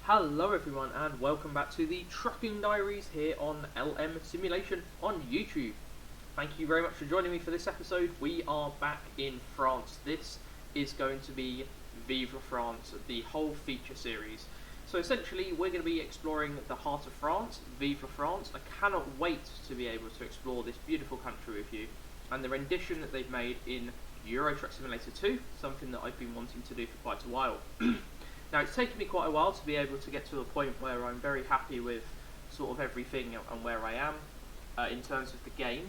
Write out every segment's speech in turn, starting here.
Hello everyone and welcome back to the Trucking Diaries here on LM Simulation on YouTube. Thank you very much for joining me for this episode. We are back in France. This is going to be Vive La France, the whole feature series. So essentially we're going to be exploring the heart of France, Vive La France. I cannot wait to be able to explore this beautiful country with you and the rendition that they've made in Euro Truck Simulator 2, something that I've been wanting to do for quite a while. Now it's taken me quite a while to be able to get to a point where I'm very happy with sort of everything and where I am in terms of the game.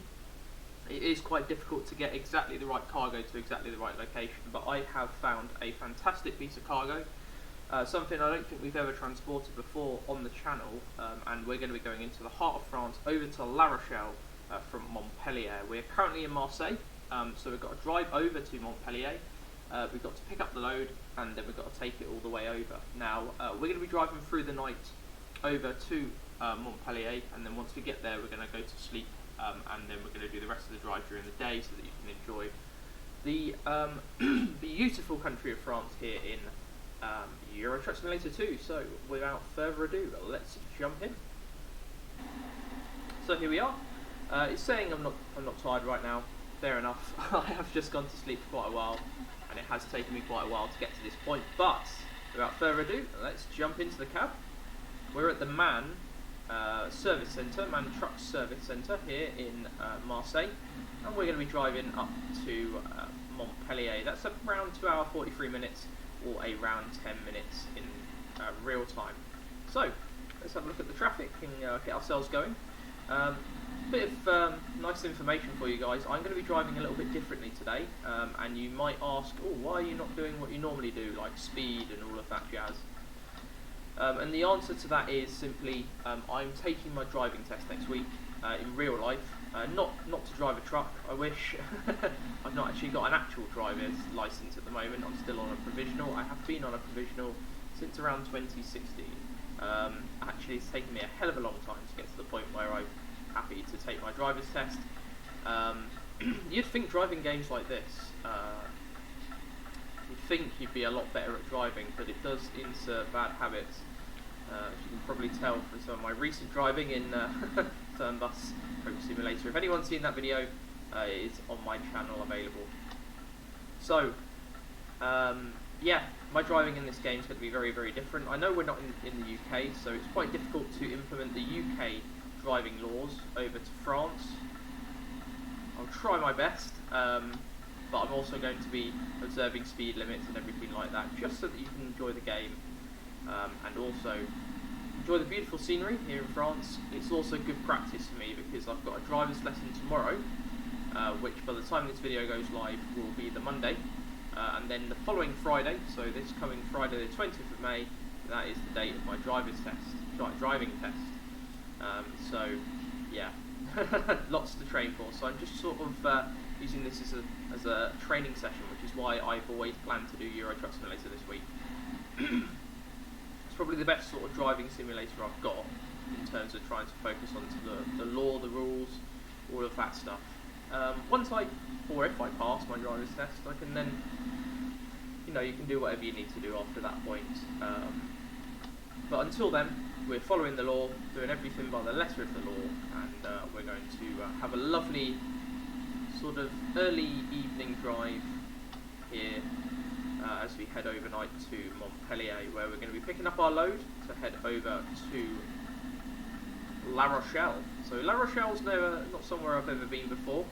It is quite difficult to get exactly the right cargo to exactly the right location, but I have found a fantastic piece of cargo, something I don't think we've ever transported before on the channel, and we're going to be going into the heart of France, over to La Rochelle from Montpellier. We're currently in Marseille, so we've got to drive over to Montpellier. We've got to pick up the load and then we've got to take it all the way over. Now we're going to be driving through the night over to Montpellier, and then once we get there we're going to go to sleep, and then we're going to do the rest of the drive during the day so that you can enjoy the beautiful country of France here in Euro Truck Simulator 2. So without further ado, let's jump in. So here we are. It's saying I'm not tired right now. Fair enough. I have just gone to sleep for quite a while, and it has taken me quite a while to get to this point, but without further ado, let's jump into the cab. We're at the MAN Service Centre, MAN Truck Service Centre here in Marseille, and we're going to be driving up to Montpellier. That's around 2 hours 43 minutes, or around 10 minutes in real time. So, let's have a look at the traffic and get ourselves going. Bit of nice information for you guys. I'm going to be driving a little bit differently today, and you might ask, oh, why are you not doing what you normally do, like speed and all of that jazz? And the answer to that is simply, I'm taking my driving test next week in real life, not to drive a truck. I wish. I've not actually got an actual driver's license at the moment. I'm still on a provisional. I have been on a provisional since around 2016. Actually, it's taken me a hell of a long time to get to the point where I'm happy to take my driver's test. You'd think driving games like this, you'd think you'd be a lot better at driving, but it does insert bad habits. As you can probably tell from some of my recent driving in Turnbus Coach Simulator. If anyone's seen that video, it is on my channel available. So, yeah, my driving in this game is going to be very, very different. I know we're not in the UK, so it's quite difficult to implement the UK driving laws over to France. I'll try my best, but I'm also going to be observing speed limits and everything like that, just so that you can enjoy the game, and also enjoy the beautiful scenery here in France. It's also good practice for me because I've got a driver's lesson tomorrow, which by the time this video goes live will be the Monday, and then the following Friday, so this coming Friday the 20th of May, that is the date of my driver's test, driving test. So yeah, lots to train for. So I'm just sort of using this as a training session, which is why I've always planned to do Euro Truck Simulator this week. It's probably the best sort of driving simulator I've got in terms of trying to focus on the law, the rules, all of that stuff. Once or if I pass my driver's test, I can then, you can do whatever you need to do after that point. But until then, we're following the law, doing everything by the letter of the law, and we're going to have a lovely sort of early evening drive here as we head overnight to Montpellier, where we're going to be picking up our load to head over to La Rochelle. So La Rochelle's not somewhere I've ever been before.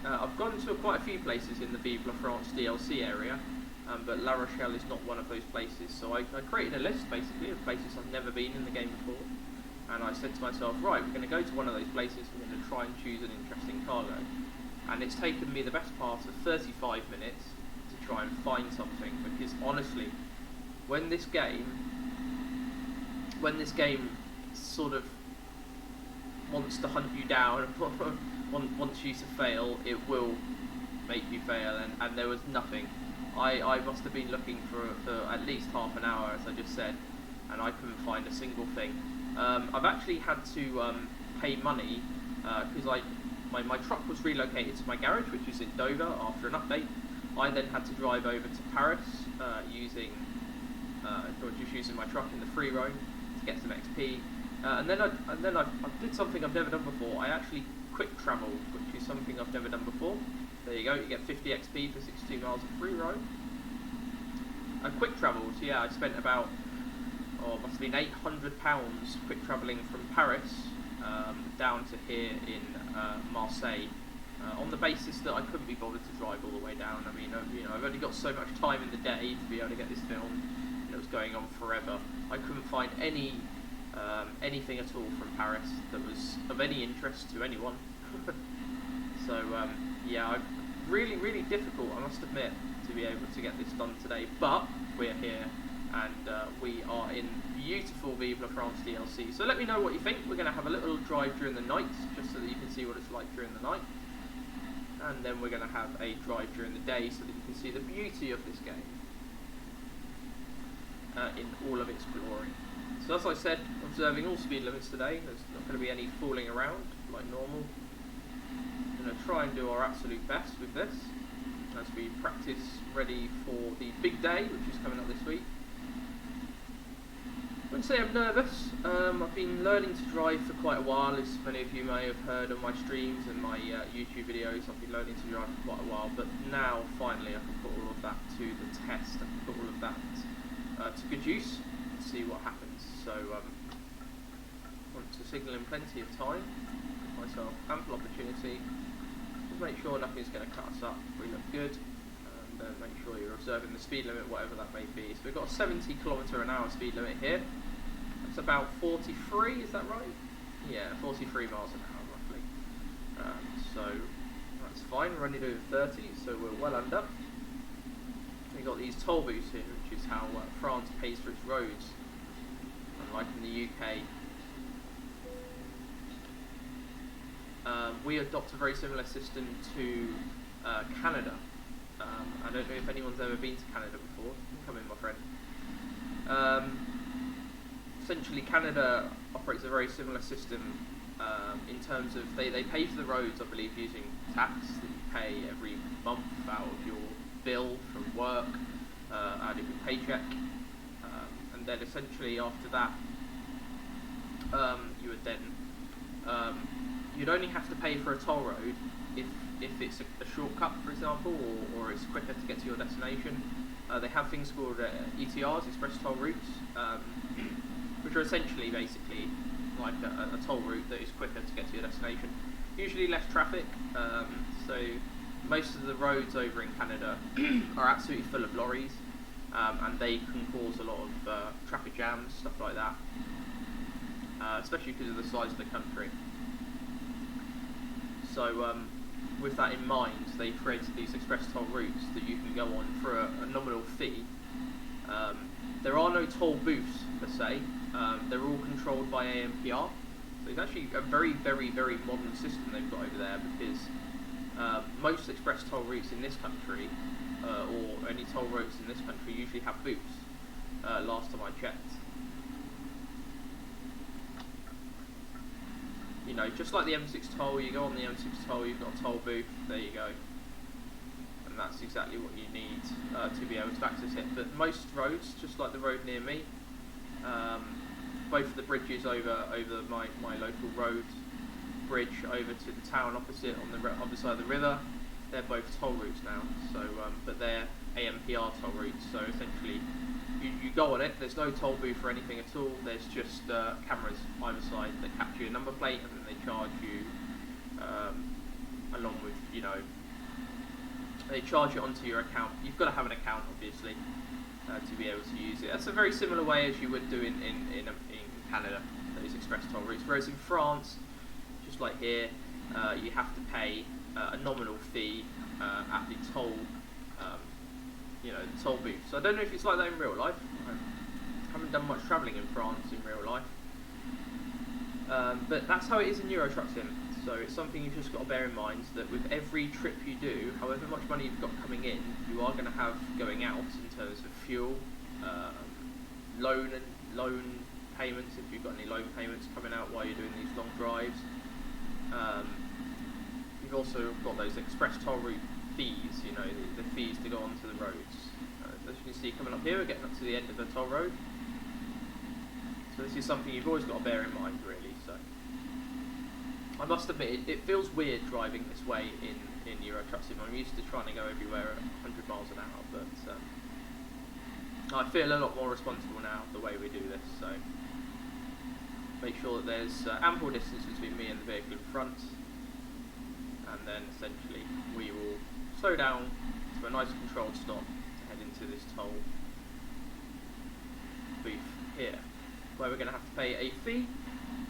I've gone to quite a few places in the Vive La France DLC area, but La Rochelle is not one of those places, so I created a list basically of places I've never been in the game before, and I said to myself, right, we're going to go to one of those places, we're going to try and choose an interesting cargo, and it's taken me the best part of 35 minutes to try and find something, because honestly, when this game sort of wants to hunt you down and wants you to fail, it will make you fail, and there was nothing. I must have been looking for at least half an hour, as I just said, and I couldn't find a single thing. I've actually had to pay money because my truck was relocated to my garage, which is in Dover, after an update. I then had to drive over to Paris using just using my truck in the free roam to get some XP. And then I did something I've never done before. I actually quick travelled, which is something I've never done before. There you go, you get 50 XP for 62 miles of free roam. I quick travelled, yeah, I spent about, must have been £800 quick travelling from Paris down to here in Marseille, on the basis that I couldn't be bothered to drive all the way down. I mean, I've only got so much time in the day to be able to get this filmed, and it was going on forever. I couldn't find anything at all from Paris that was of any interest to anyone. So yeah, really difficult, I must admit, to be able to get this done today, but we're here, and we are in beautiful Vive La France DLC. So let me know what you think. We're going to have a little drive during the night, just so that you can see what it's like during the night, and then we're going to have a drive during the day so that you can see the beauty of this game in all of its glory. So as I said, observing all speed limits today. There's not going to be any fooling around like normal. We're going to try and do our absolute best with this as we practice ready for the big day, which is coming up this week. I wouldn't say I'm nervous. I've been learning to drive for quite a while, as many of you may have heard on my streams and my YouTube videos. I've been learning to drive for quite a while, but now finally I can put all of that to the test. I can put all of that to good use and see what happens. So I want to signal in plenty of time, give myself ample opportunity. Just make sure nothing's going to cut us up. We look good, and make sure you're observing the speed limit, whatever that may be. So we've got a 70 km/h speed limit here. That's about 43, is that right? Yeah, 43 miles an hour roughly. So that's fine. We're only doing 30, so we're well under. We've got these toll booths here, which is how France pays for its roads, unlike in the UK. We adopt a very similar system to Canada. I don't know if anyone's ever been to Canada before. Come in, my friend. Essentially, Canada operates a very similar system in terms of they pay for the roads, I believe, using tax that you pay every month out of your bill from work, out of your paycheck, and then essentially after that, you would then you'd only have to pay for a toll road if it's a shortcut, for example, or it's quicker to get to your destination. They have things called ETRs, express toll routes, which are essentially basically like a toll route that is quicker to get to your destination. Usually less traffic, so most of the roads over in Canada are absolutely full of lorries, and they can cause a lot of traffic jams, stuff like that, especially because of the size of the country. So with that in mind, they created these express toll routes that you can go on for a nominal fee. There are no toll booths per se. They're all controlled by ANPR. So it's actually a very modern system they've got over there, because most express toll routes in this country, or any toll roads in this country, usually have booths. Last time I checked. You know, just like the M6 toll, you go on the M6 toll, you've got a toll booth, there you go. And that's exactly what you need to be able to access it. But most roads, just like the road near me, both of the bridges over my local road bridge over to the town opposite on the other side of the river, they're both toll routes now. So, but they're ANPR toll routes, so essentially you go on it, there's no toll booth or anything at all, there's just cameras either side that capture your number plate, and then they charge you along with, you know, they charge it onto your account. You've got to have an account, obviously, to be able to use it. That's a very similar way as you would do in Canada, those express toll routes, whereas in France, just like here, you have to pay a nominal fee at the toll the toll booth. So I don't know if it's like that in real life. I haven't done much travelling in France in real life. But that's how it is in Euro Truck Sim. So it's something you've just got to bear in mind, that with every trip you do, however much money you've got coming in, you are going to have going out in terms of fuel, loan payments, if you've got any loan payments coming out while you're doing these long drives. You've also got those express toll route fees, you know, the fees to go onto the roads. you can see coming up here, we're getting up to the end of the toll road. So this is something you've always got to bear in mind, really. So I must admit, it feels weird driving this way in Euro Truck Sim. I'm used to trying to go everywhere at 100 miles an hour, but I feel a lot more responsible now the way we do this. So make sure that there's ample distance between me and the vehicle in front, and then essentially we will slow down to a nice controlled stop to head into this toll booth here, where we're going to have to pay a fee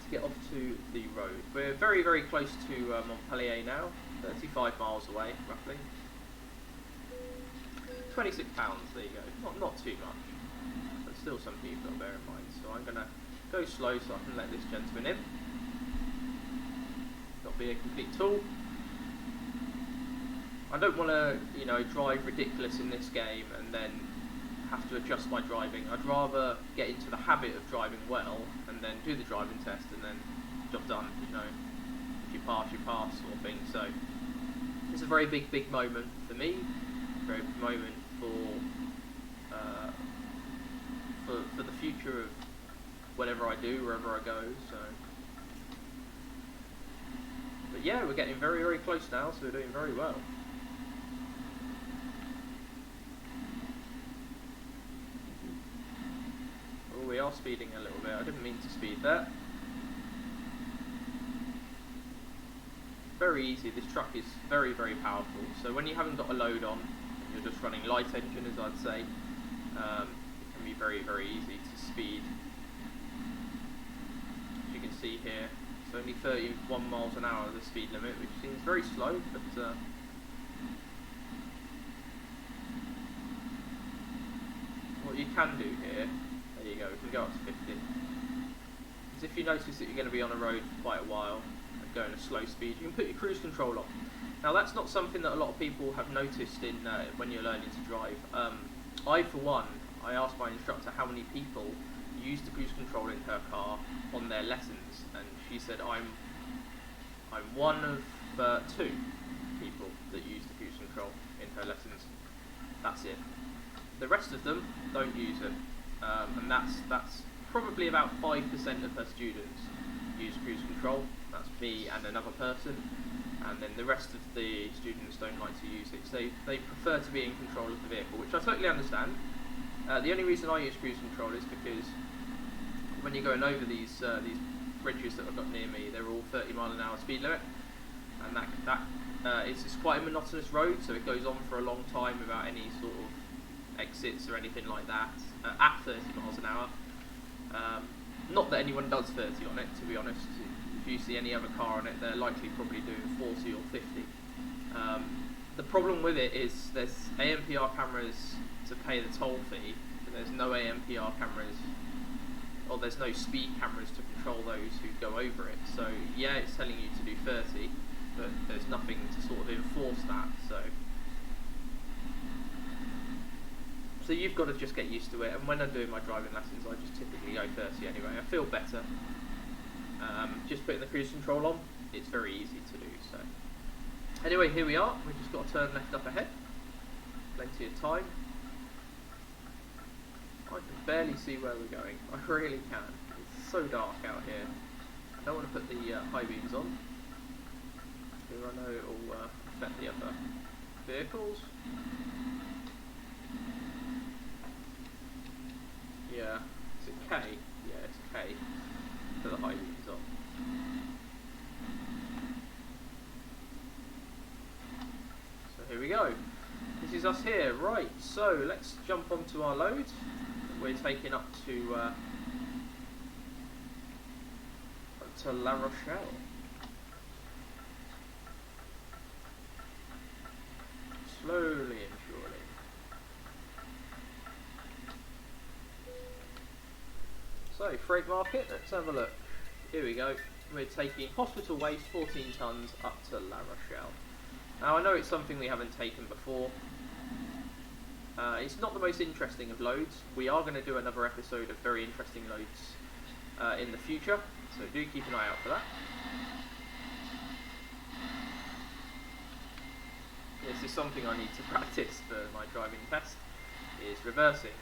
to get off to the road. We're very, very close to Montpellier now, 35 miles away roughly. £26, there you go, not too much, but still something you've got to bear in mind. So I'm going to go slow so I can let this gentleman in. Not be a complete tool. I don't want to, drive ridiculous in this game and then have to adjust my driving. I'd rather get into the habit of driving well and then do the driving test and then job done, if you pass, you pass sort of thing. So it's a very big moment for me, a very big moment for the future of whatever I do, wherever I go. So, but yeah, we're getting very, very close now, so we're doing very well. Oh, we are speeding a little bit. I didn't mean to speed there. Very easy. This truck is very, very powerful. So when you haven't got a load on, and you're just running light engine, as I'd say, it can be very, very easy to speed. As you can see here, it's only 31 miles an hour the speed limit, which seems very slow, but what you can do here, there you go, we can go up to 50. Is if you notice that you're going to be on a road for quite a while and going at a slow speed, you can put your cruise control on. Now that's not something that a lot of people have noticed in when you're learning to drive. I, for one, I asked my instructor how many people use the cruise control in her car on their lessons, and she said I'm one of 2 people that use the cruise control in her lessons. That's it. The rest of them don't use it, and that's probably about 5% of her students use cruise control. That's me and another person, and then the rest of the students don't like to use it. So they prefer to be in control of the vehicle, which I totally understand. The only reason I use cruise control is because when you're going over these bridges that I've got near me, they're all 30-mile-an-hour speed limit, and it's quite a monotonous road, so it goes on for a long time without any sort of exits or anything like that at 30 miles an hour. Not that anyone does 30 on it, to be honest. If you see any other car on it, they're likely probably doing 40 or 50. The problem with it is there's ANPR cameras to pay the toll fee, but there's no ANPR cameras, or there's no speed cameras to control those who go over it. So yeah, it's telling you to do 30, but there's nothing to sort of enforce that. So you've got to just get used to it, and when I'm doing my driving lessons, I just typically go 30 anyway. I feel better. Just putting the cruise control on, it's very easy to do. So anyway, here we are. We've just got to turn left up ahead. Plenty of time. I can barely see where we're going. I really can. It's so dark out here. I don't want to put the high beams on, because I know it will affect the other vehicles. Yeah, is it K? Yeah, it's K. Put the high beams on. So here we go. This is us here. Right, so let's jump onto our load. We're taking up to La Rochelle. Slowly and surely. So, freight market, let's have a look. Here we go. We're taking hospital waste, 14 tonnes, up to La Rochelle. Now, I know it's something we haven't taken before. It's not the most interesting of loads. We are going to do another episode of very interesting loads in the future, so do keep an eye out for that. This is something I need to practice for my driving test. is reversing.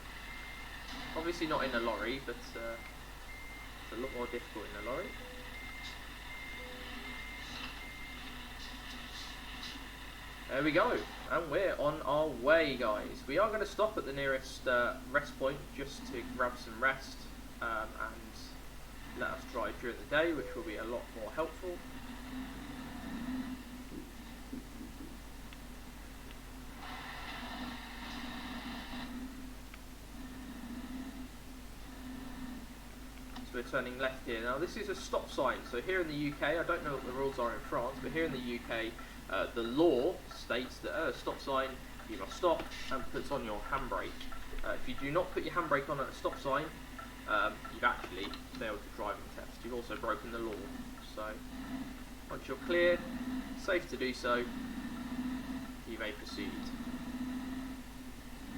Obviously not in a lorry, but it's a lot more difficult in a lorry. There we go, and we're on our way, guys. We are going to stop at the nearest rest point just to grab some rest and let us drive during the day, which will be a lot more helpful. So we're turning left here. Now this is a stop sign, so here in the UK, I don't know what the rules are in France, but here in the UK, the law states that at a stop sign you must stop and put on your handbrake. If you do not put your handbrake on at a stop sign, you've actually failed the driving test. You've also broken the law. So once you're cleared, safe to do so, you may proceed.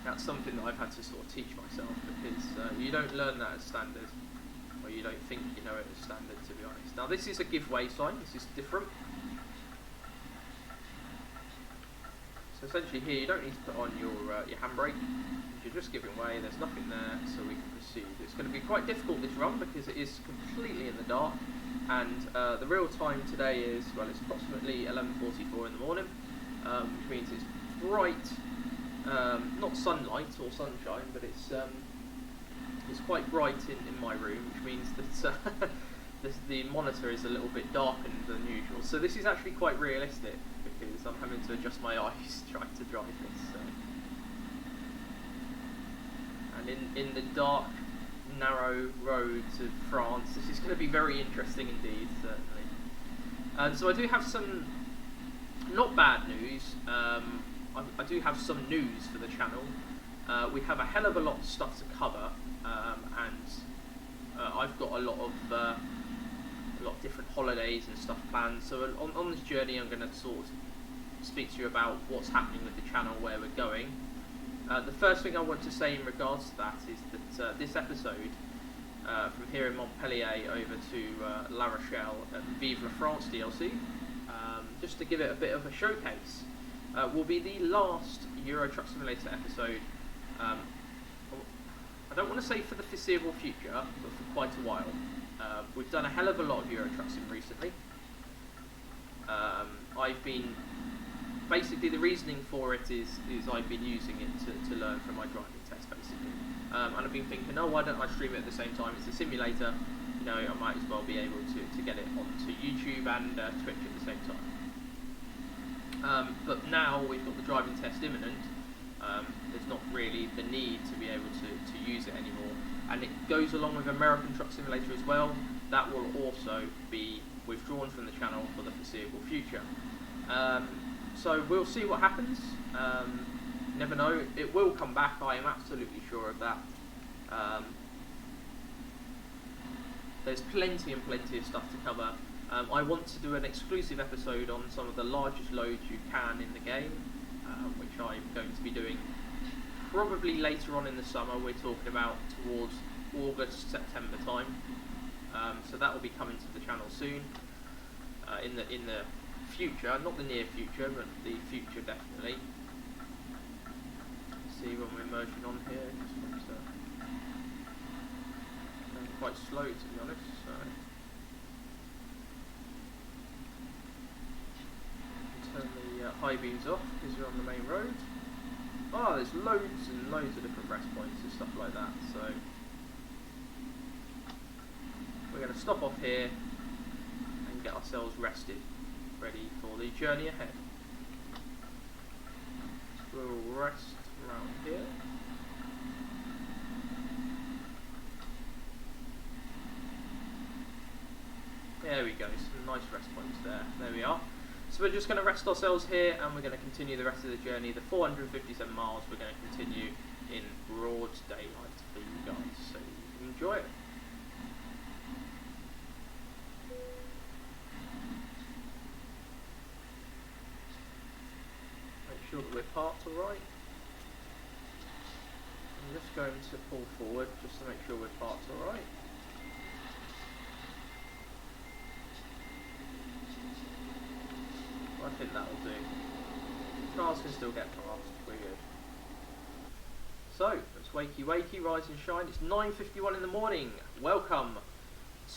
That's something that I've had to sort of teach myself, because you don't learn that as standard, or you don't think you know it as standard, to be honest. Now this is a give way sign. This is different. So essentially here you don't need to put on your handbrake, you're just giving way, there's nothing there, so we can proceed. It's going to be quite difficult this run because it is completely in the dark, and the real time today is, well, it's approximately 11:44 in the morning, which means it's bright, not sunlight or sunshine, but it's quite bright in my room, which means that the monitor is a little bit darkened than usual. So this is actually quite realistic, because I'm having to adjust my eyes trying to drive this. So. And in the dark, narrow roads of France, this is going to be very interesting indeed, certainly. And so I do have some, not bad news, I do have some news for the channel. We have a hell of a lot of stuff to cover, and I've got a lot of different holidays and stuff planned. So on this journey, I'm going to sort of speak to you about what's happening with the channel, where we're going. The first thing I want to say in regards to that is that this episode, from here in Montpellier over to La Rochelle at Vive La France DLC, just to give it a bit of a showcase, will be the last Euro Truck Simulator episode. I don't want to say for the foreseeable future, but for quite a while. We've done a hell of a lot of Euro Truck Sim recently. I've been, basically the reasoning for it is I've been using it to learn from my driving test, basically. And I've been thinking, oh, why don't I stream it at the same time? It's a simulator, you know, I might as well be able to get it onto YouTube and Twitch at the same time. But now we've got the driving test imminent, there's not really the need to be able to use it anymore. And it goes along with American Truck Simulator as well. That will also be withdrawn from the channel for the foreseeable future. So we'll see what happens. Never know, it will come back, I am absolutely sure of that. There's plenty and plenty of stuff to cover. I want to do an exclusive episode on some of the largest loads you can in the game, which I'm going to be doing probably later on in the summer. We're talking about towards August, September time. So that will be coming to the channel soon. In the future, not the near future, but the future definitely. Let's see when we're merging on here. It's going quite slow, to be honest. So. Turn the high beams off because we're on the main road. Oh, there's loads and loads of different rest points and stuff like that. So we're going to stop off here and get ourselves rested, ready for the journey ahead. So we'll rest around here. There we go, some nice rest points there. There we are. So we're just going to rest ourselves here, and we're going to continue the rest of the journey. The 457 miles we're going to continue in broad daylight for you guys, so you can enjoy it. Make sure that we're parked alright. I'm just going to pull forward just to make sure we're parked alright. I think that'll do. Cars can still get past, we're good. So, it's wakey wakey, rise and shine. It's 9:51 in the morning. Welcome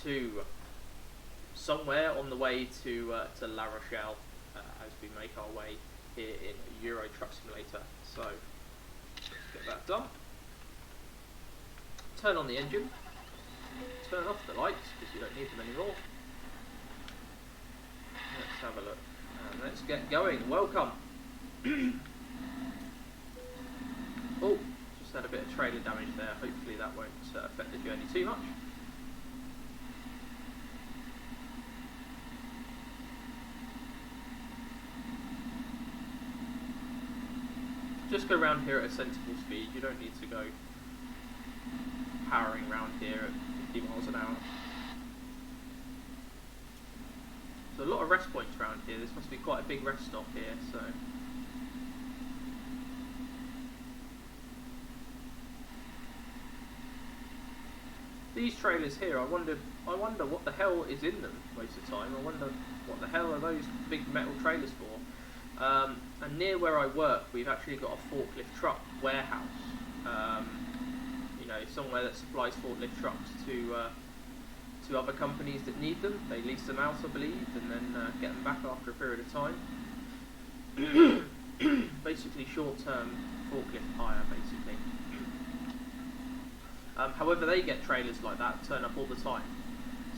to somewhere on the way to La Rochelle as we make our way here in Euro Truck Simulator. So, let's get that done. Turn on the engine. Turn off the lights because you don't need them anymore. Let's have a look. And let's get going. Welcome. Oh, just had a bit of trailer damage there. Hopefully that won't affect the journey too much. Just go around here at a sensible speed. You don't need to go powering around here at 50 miles an hour. So a lot of rest points around here. This must be quite a big rest stop here. So. These trailers here, I wonder what the hell is in them most of the time. I wonder what the hell are those big metal trailers for. And near where I work, we've actually got a forklift truck warehouse. You know, somewhere that supplies forklift trucks to other companies that need them. They lease them out, I believe, and then get them back after a period of time. Basically, short-term forklift hire, basically. However, they get trailers like that turn up all the time.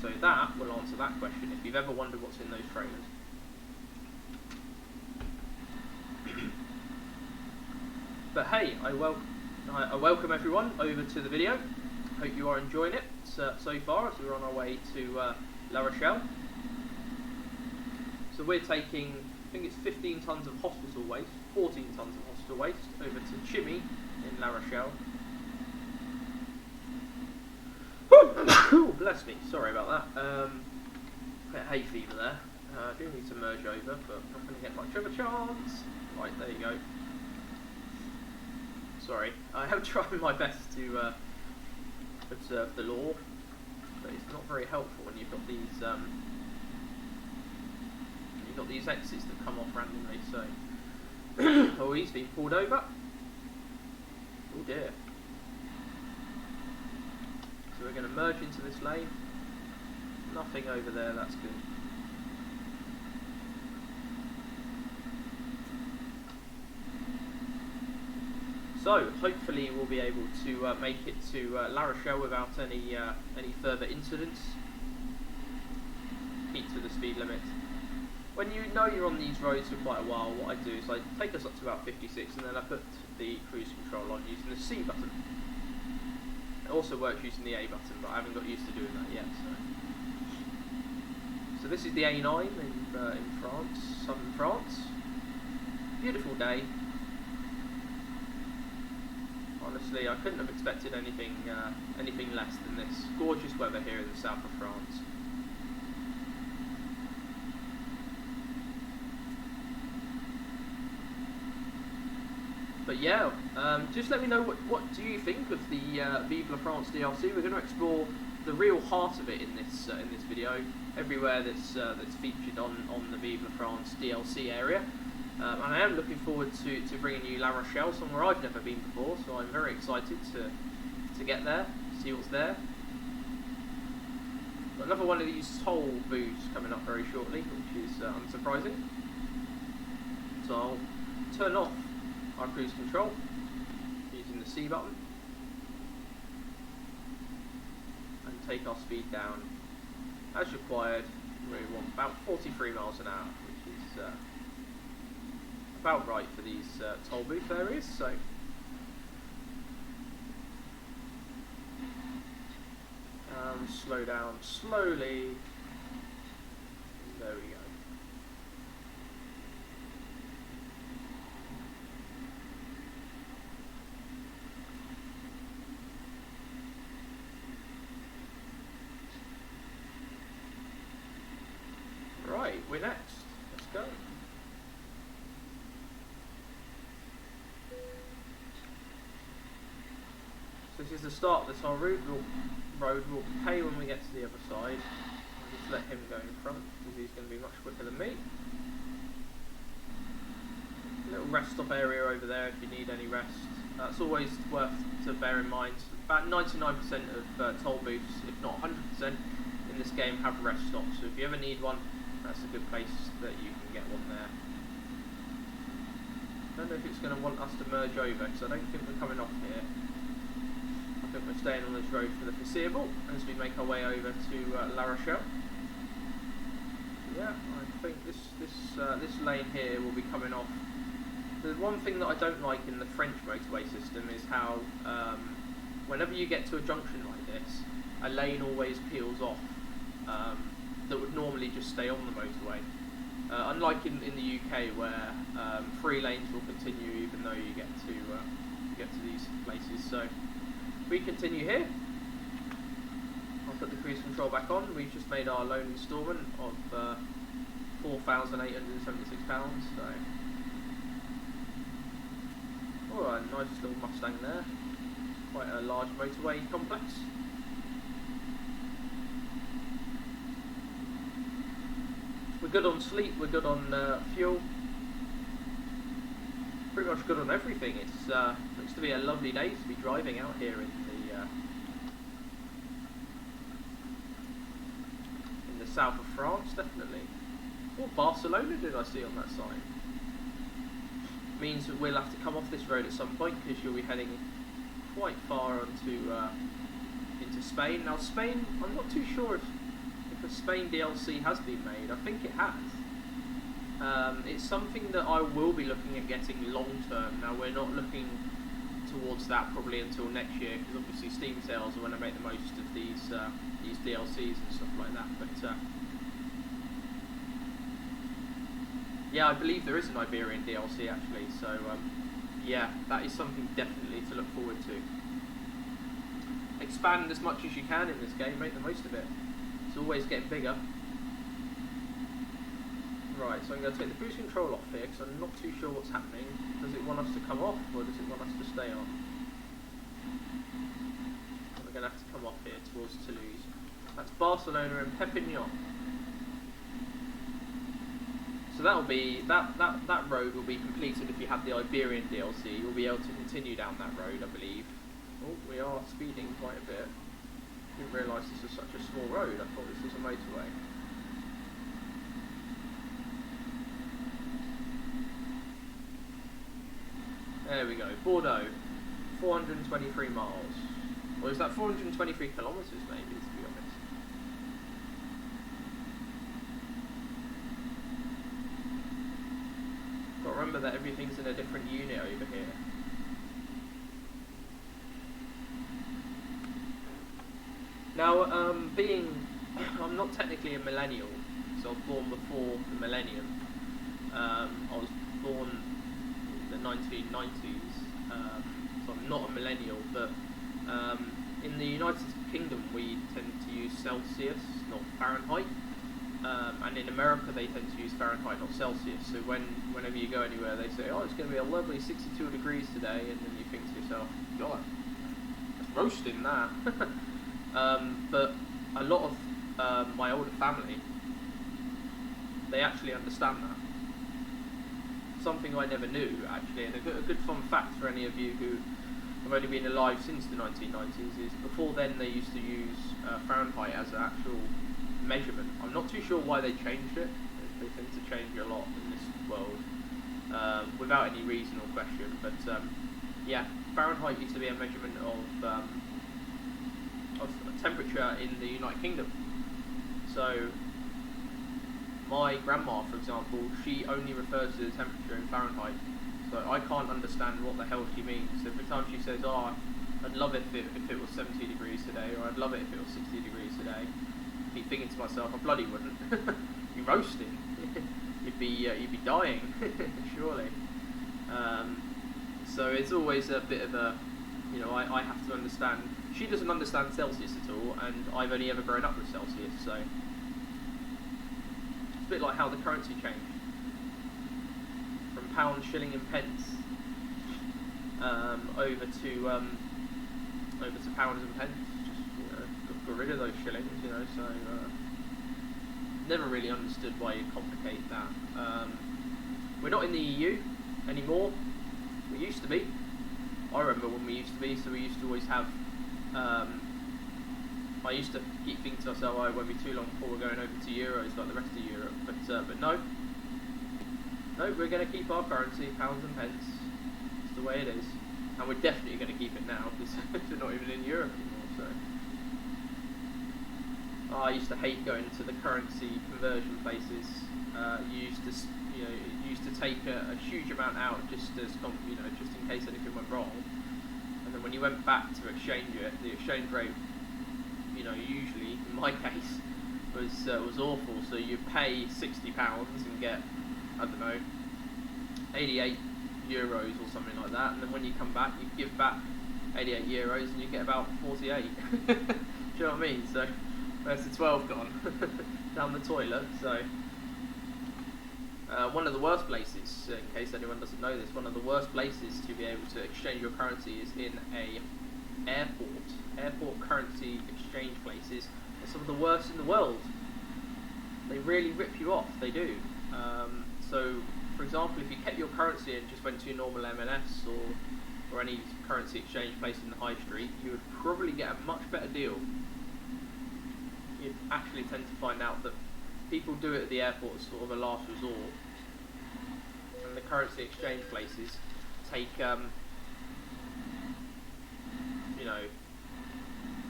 So that will answer that question, if you've ever wondered what's in those trailers. But hey, I welcome everyone over to the video. Hope you are enjoying it so far as we're on our way to La Rochelle. So we're taking, I think it's 15 tonnes of hospital waste, 14 tonnes of hospital waste over to Chimmy in La Rochelle. Oh, bless me, sorry about that. Bit of hay fever there. I do need to merge over, but not going to get much of a chance. Right, there you go. Sorry, I am trying my best to observe the law, but it's not very helpful when you've got these exits that come off randomly. So, oh, he's been pulled over. Oh dear. So we're going to merge into this lane. Nothing over there. That's good. So hopefully we'll be able to make it to La Rochelle without any further incidents. Keep to the speed limit. When you know you're on these roads for quite a while, what I do is I take us up to about 56 and then I put the cruise control on using the C button. It also works using the A button, but I haven't got used to doing that yet. So this is the A9 in France, southern France. Beautiful day. Honestly, I couldn't have expected anything less than this. Gorgeous weather here in the south of France. But yeah, just let me know what do you think of the Vive La France DLC. We're going to explore the real heart of it in this video. Everywhere that's featured on the Vive La France DLC area. And I am looking forward to bringing you La Rochelle, somewhere I've never been before, so I'm very excited to get there, see what's there. Got another one of these toll booths coming up very shortly, which is unsurprising. So I'll turn off our cruise control using the C button and take our speed down as required. We want about 43 miles an hour, which is about right for these toll booth areas. So slow down slowly. There we go. Right, we're next. Let's go. So this is the start of this whole road. We'll pay when we get to the other side. I'll just let him go in front because he's going to be much quicker than me. Little rest stop area over there if you need any rest. That's always worth to bear in mind. About 99% of toll booths, if not 100%, in this game have rest stops. So if you ever need one, that's a good place that you can get one there. I don't know if it's going to want us to merge over, because I don't think we're coming off here. I think we're staying on this road for the foreseeable as we make our way over to La Rochelle. Yeah, I think this lane here will be coming off. The one thing that I don't like in the French motorway system is how whenever you get to a junction like this, a lane always peels off that would normally just stay on the motorway. Unlike in the UK, where 3 lanes will continue even though you get to these places. So we continue here. I'll put the cruise control back on. We've just made our loan instalment of £4,876. So, oh, a nice little Mustang there. Quite a large motorway complex. We're good on sleep. We're good on fuel. Pretty much good on everything. It's looks to be a lovely day to be driving out here in the south of France, definitely. What Barcelona did I see on that sign? Means that we'll have to come off this road at some point because you'll be heading quite far into Spain. Now Spain, I'm not too sure if a Spain DLC has been made. I think it has. It's something that I will be looking at getting long term. Now we're not looking towards that probably until next year, because obviously Steam sales are when I make the most of these DLCs and stuff like that. But yeah, I believe there is an Iberian DLC actually. So yeah, that is something definitely to look forward to. Expand as much as you can in this game. Make the most of it. It's always getting bigger. Right, so I'm going to take the cruise control off here because I'm not too sure what's happening. Does it want us to come off or does it want us to stay on? We're going to have to come off here towards Toulouse. That's Barcelona and Perpignan. So that'll be that road will be completed if you have the Iberian DLC. You'll be able to continue down that road, I believe. Oh, we are speeding quite a bit. Didn't realise this was such a small road. I thought this was a motorway. There we go, Bordeaux, 423 miles. Or is that 423 kilometres maybe, to be honest? But remember that everything's in a different unit over here. Now, I'm not technically a millennial, so I was born before the millennium. I was born the 1990s, so I'm not a millennial, but in the United Kingdom we tend to use Celsius, not Fahrenheit, and in America they tend to use Fahrenheit, not Celsius. So whenever you go anywhere they say, oh, it's going to be a lovely 62 degrees today, and then you think to yourself, God, it's roasting that. But a lot of my older family, they actually understand that. Something I never knew, actually, and a good fun fact for any of you who have only been alive since the 1990s is before then they used to use Fahrenheit as an actual measurement. I'm not too sure why they changed it. They tend to change a lot in this world without any reason or question, but yeah, Fahrenheit used to be a measurement of temperature in the United Kingdom. So my grandma, for example, she only refers to the temperature in Fahrenheit, so I can't understand what the hell she means. Every time she says, oh, I'd love it if it was 70 degrees today, or I'd love it if it was 60 degrees today, I'd be thinking to myself, I bloody wouldn't. You'd be roasting. you'd be dying, surely. So it's always a bit of a, you know, I have to understand. She doesn't understand Celsius at all, and I've only ever grown up with Celsius, so it's a bit like how the currency changed from pound, shilling, and pence over to pounds and pence. Just, you know, got rid of those shillings, you know. So never really understood why you complicate that. We're not in the EU anymore. We used to be. I remember when we used to be, so we used to always have, I used to keep thinking to myself, oh, it won't be too long before we're going over to euros like the rest of Europe, but no, we're going to keep our currency, pounds and pence. It's the way it is, and we're definitely going to keep it now because we're not even in Europe anymore. So I used to hate going to the currency conversion places. You used to take a huge amount out just as just in case anything went wrong, and then when you went back to exchange it, the exchange rate, usually in my case was awful. So you pay £60 and get, I don't know, 88 euros or something like that, and then when you come back, you give back 88 euros and you get about 48. Do you know what I mean? So where's the 12 gone? Down the toilet. So one of the worst places, in case anyone doesn't know this, one of the worst places to be able to exchange your currency is in a airport. Airport currency exchange places are some of the worst in the world. They really rip you off, they do. So, for example, if you kept your currency and just went to your normal M&S or any currency exchange place in the high street, you would probably get a much better deal. You'd actually tend to find out that people do it at the airport as sort of a last resort, and the currency exchange places take,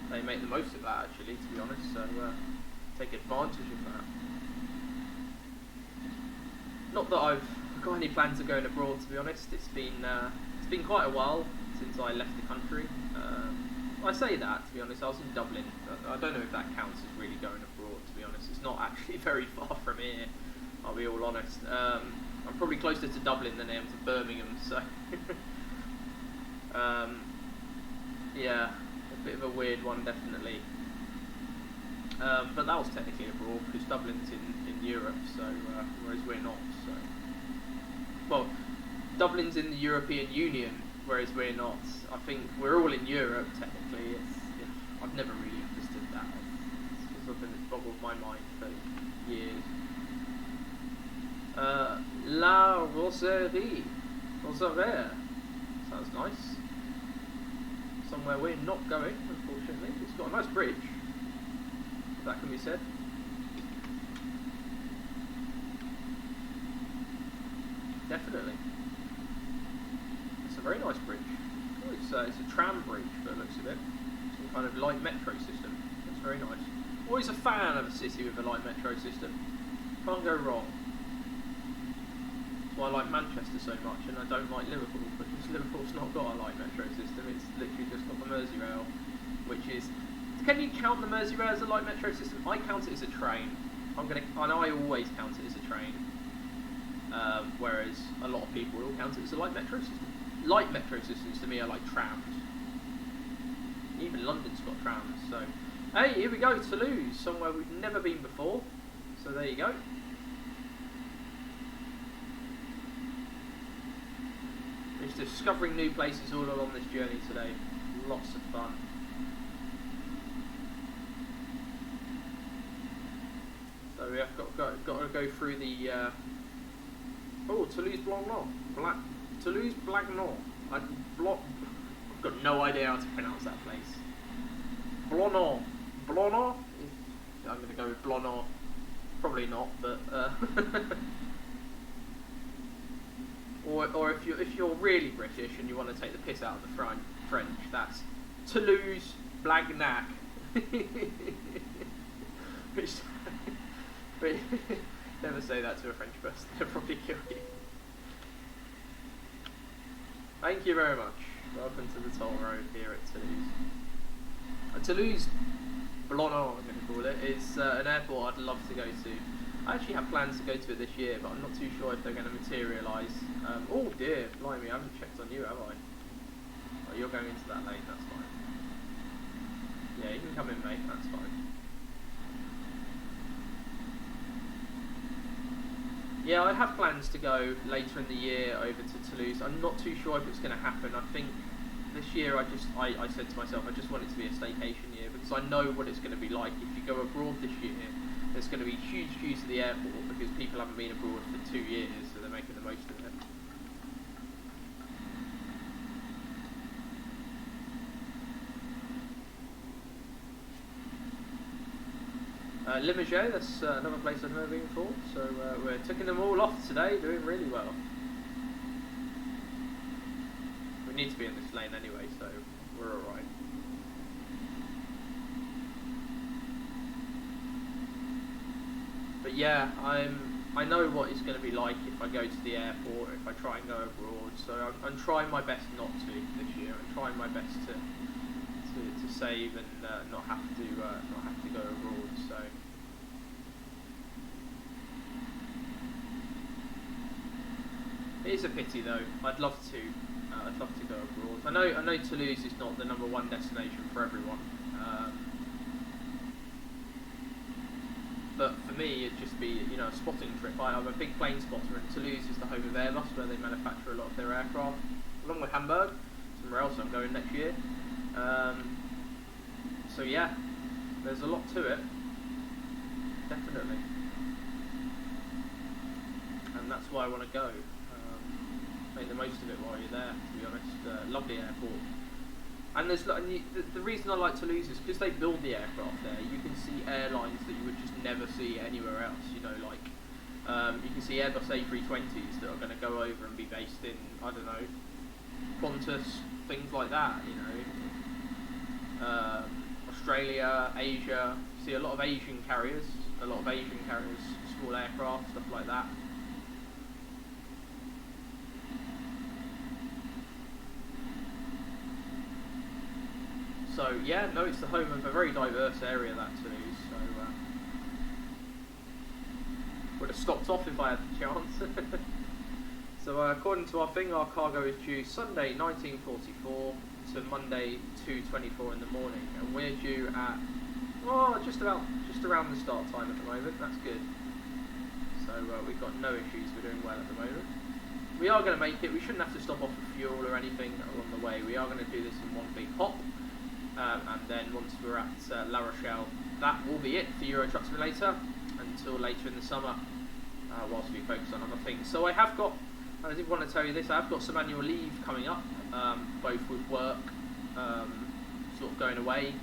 they make the most of that, actually, to be honest, so take advantage of that. Not that I've got any plans of going abroad, to be honest. It's been quite a while since I left the country. I say that, to be honest. I was in Dublin. I don't know if that counts as really going abroad, to be honest. It's not actually very far from here, I'll be all honest. I'm probably closer to Dublin than I am to Birmingham, so yeah, a bit of a weird one, definitely. But that was technically abroad because Dublin's in Europe, so whereas we're not. So, well, Dublin's in the European Union, whereas we're not. I think we're all in Europe technically. I've never really understood that. It's something that's boggled my mind for years. La Roserie. Roserie. Sounds nice. Somewhere we're not going, unfortunately. It's got a nice bridge, if that can be said. Definitely. It's a very nice bridge. Oh, it's a tram bridge, by the looks of it. Some kind of light metro system. It's very nice. Always a fan of a city with a light metro system. Can't go wrong. That's why I like Manchester so much, and I don't like Liverpool, because Liverpool's not got a light metro system. It's literally just got the Merseyrail, which is... Can you count the Merseyrail as a light metro system? I count it as a train. I know I always count it as a train. Whereas a lot of people will count it as a light metro system. Light metro systems to me are like trams. Even London's got trams, so... Hey, here we go, Toulouse, somewhere we've never been before. So there you go. Just discovering new places all along this journey today. Lots of fun. So we have got to go through the... Toulouse-Blagnon. Toulouse-Blagnon. I've got no idea how to pronounce that place. Blagnon. Blagnon? I'm going to go with Blagnon. Probably not, but... Or if you're really British and you want to take the piss out of the French, that's Toulouse-Blagnac. Which... Never say that to a French person, they'll probably kill you. Thank you very much. Welcome to the toll road here at Toulouse. Toulouse-Blagnon, I'm going to call it, is an airport I'd love to go to. I actually have plans to go to it this year, but I'm not too sure if they're going to materialise. Oh dear, blimey, I haven't checked on you, have I? Oh, you're going into that lane, that's fine. Yeah, you can come in, mate, that's fine. Yeah, I have plans to go later in the year over to Toulouse. I'm not too sure if it's going to happen. I think this year I said to myself, I just want it to be a staycation year, because I know what it's going to be like. If you go abroad this year, there's going to be huge queues at the airport because people haven't been abroad for 2 years, so they're making the most of it. Limoges, that's another place I've never been before, so we're ticking them all off today, doing really well. We need to be in this lane anyway, so we're alright. But yeah, I know what it's going to be like if I go to the airport, if I try and go abroad, so I'm trying my best not to this year. I'm trying my best to save and not have to go abroad. So it is a pity though. I'd love to go abroad. I know Toulouse is not the #1 destination for everyone, but for me it'd just be a spotting trip. I'm a big plane spotter, and Toulouse is the home of Airbus, where they manufacture a lot of their aircraft, along with Hamburg, somewhere else I'm going next year. So yeah, there's a lot to it, definitely, and that's why I want to go. Make the most of it while you're there, to be honest. Lovely airport. And there's the reason I like Toulouse is because they build the aircraft there. You can see airlines that you would just never see anywhere else. You can see Airbus A320s that are going to go over and be based in, I don't know, Qantas, things like that. Australia, Asia. You see a lot of Asian carriers, small aircraft, stuff like that. So yeah, no, it's the home of a very diverse area, that Toulouse. So would have stopped off if I had the chance. So according to our thing, our cargo is due Sunday 1944 to Monday 2:24 in the morning, and we're due at just around the start time at the moment. That's good. So we've got no issues. We're doing well at the moment. We are going to make it. We shouldn't have to stop off for fuel or anything along the way. We are going to do this in one big hop. And then once we're at La Rochelle, that will be it for Euro Truck Simulator until later in the summer, whilst we focus on other things. So I did want to tell you this, I have got some annual leave coming up, both with work, sort of going away.